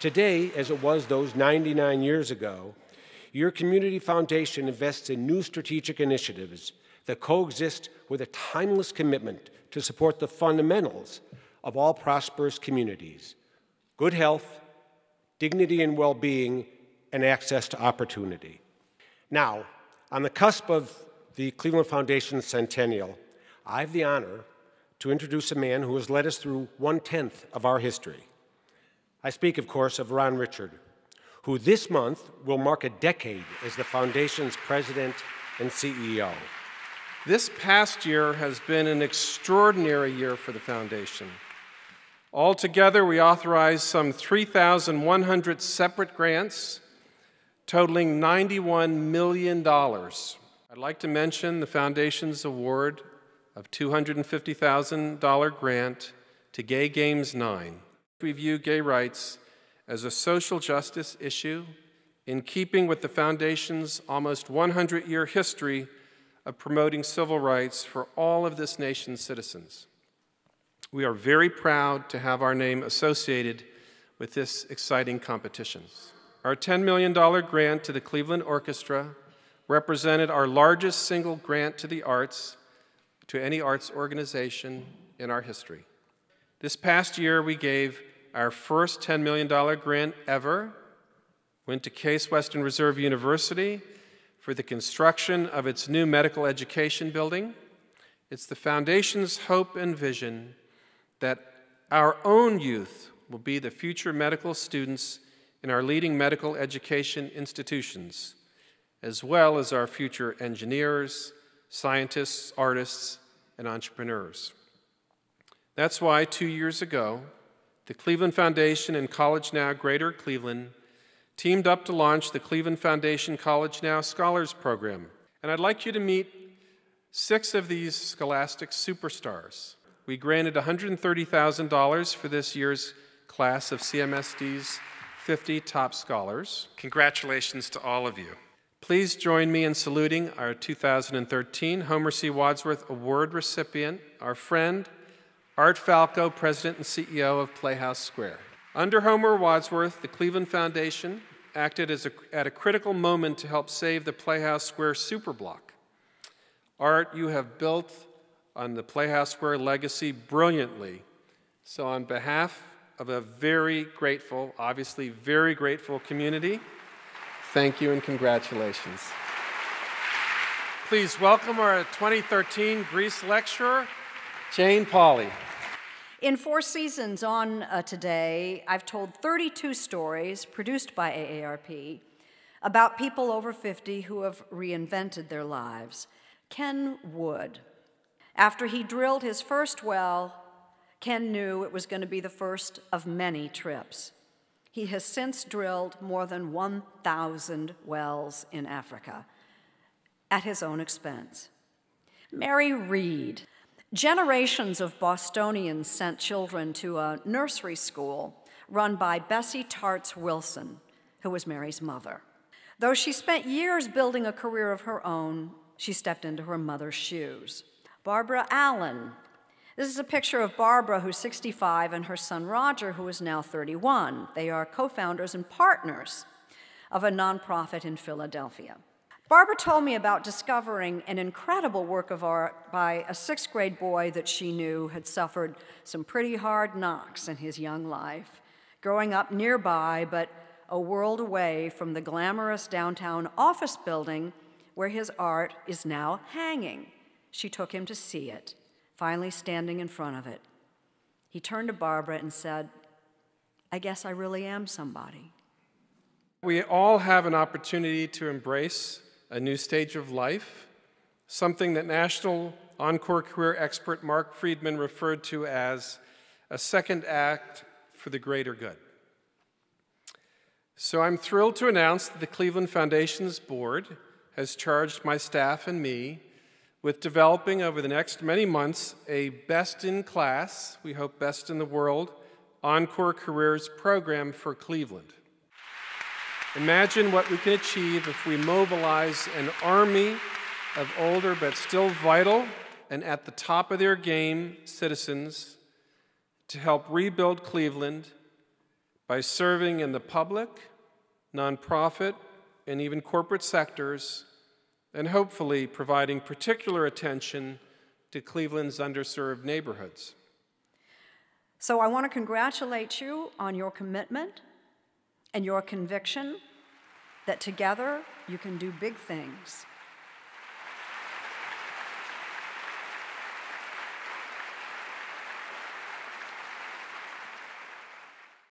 Today, as it was those 99 years ago, your community foundation invests in new strategic initiatives that coexist with a timeless commitment to support the fundamentals of all prosperous communities: good health, dignity and well-being, and access to opportunity. Now, on the cusp of the Cleveland Foundation's centennial, I have the honor to introduce a man who has led us through 1/10 of our history. I speak, of course, of Ron Richard, who this month will mark a decade as the Foundation's president and CEO. This past year has been an extraordinary year for the Foundation. Altogether, we authorized some 3,100 separate grants, totaling $91 million. I'd like to mention the Foundation's award of $250,000 grant to Gay Games 9. We view gay rights as a social justice issue in keeping with the Foundation's almost 100-year history of promoting civil rights for all of this nation's citizens. We are very proud to have our name associated with this exciting competition. Our $10 million grant to the Cleveland Orchestra represented our largest single grant to the arts, to any arts organization in our history. This past year, we gave our first $10 million grant ever, went to Case Western Reserve University for the construction of its new medical education building. It's the Foundation's hope and vision that our own youth will be the future medical students in our leading medical education institutions, as well as our future engineers, scientists, artists, and entrepreneurs. That's why 2 years ago, the Cleveland Foundation and College Now Greater Cleveland teamed up to launch the Cleveland Foundation College Now Scholars Program. And I'd like you to meet 6 of these scholastic superstars. We granted $130,000 for this year's class of CMSD's 50 top scholars. Congratulations to all of you. Please join me in saluting our 2013 Homer C. Wadsworth Award recipient, our friend, Art Falco, President and CEO of Playhouse Square. Under Homer Wadsworth, the Cleveland Foundation acted at a critical moment to help save the Playhouse Square superblock. Art, you have built on the Playhouse Square legacy brilliantly. So on behalf of a very grateful, obviously very grateful community, thank you and congratulations. Please welcome our 2013 Grease lecturer, Jane Pauley. In 4 seasons on today, I've told 32 stories produced by AARP about people over 50 who have reinvented their lives. Ken Wood. After he drilled his first well, Ken knew it was going to be the first of many trips. He has since drilled more than 1,000 wells in Africa at his own expense. Mary Reed. Generations of Bostonians sent children to a nursery school run by Bessie Tarts Wilson, who was Mary's mother. Though she spent years building a career of her own, she stepped into her mother's shoes. Barbara Allen. This is a picture of Barbara, who's 65, and her son Roger, who is now 31. They are co-founders and partners of a nonprofit in Philadelphia. Barbara told me about discovering an incredible work of art by a 6th grade boy that she knew had suffered some pretty hard knocks in his young life, growing up nearby but a world away from the glamorous downtown office building where his art is now hanging. She took him to see it, finally standing in front of it. He turned to Barbara and said, "I guess I really am somebody." We all have an opportunity to embrace a new stage of life, something that National Encore career expert Mark Friedman referred to as a second act for the greater good. So I'm thrilled to announce that the Cleveland Foundation's board has charged my staff and me with developing over the next many months a best-in-class, we hope best in the world, Encore Careers program for Cleveland. Imagine what we can achieve if we mobilize an army of older but still vital and at the top of their game citizens to help rebuild Cleveland, by serving in the public, nonprofit, and even corporate sectors, and hopefully providing particular attention to Cleveland's underserved neighborhoods. So I want to congratulate you on your commitment and your conviction that together you can do big things.